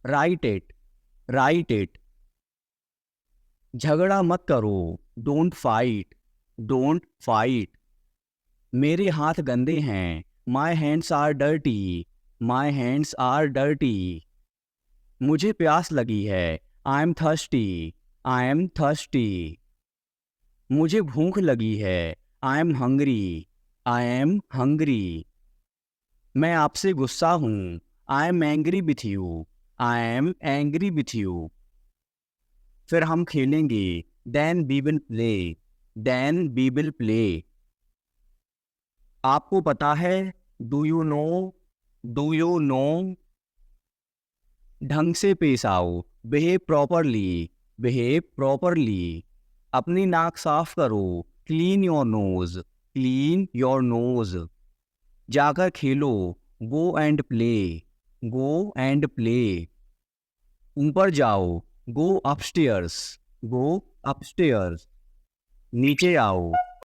Right it, right it. झगड़ा मत करो, डोंट फाइट, डोंट फाइट। मेरे हाथ गंदे हैं, my hands are dirty, my hands are dirty. मुझे प्यास लगी है, I am thirsty, I am thirsty. मुझे भूख लगी है, I am hungry, I am hungry. मैं आपसे गुस्सा हूँ, I am angry with you, I am angry with you. फिर हम खेलेंगे, then we will play, then we will play. आपको पता है, do you know, do you know. ढंग से पेश आओ, बिहेव प्रॉपरली, बिहेव प्रॉपरली। अपनी नाक साफ करो, clean your nose, clean your nose. जाकर खेलो, go and play, go and play. ऊपर जाओ, गो अपस्टेयर्स, गो अपस्टेयर्स। नीचे आओ,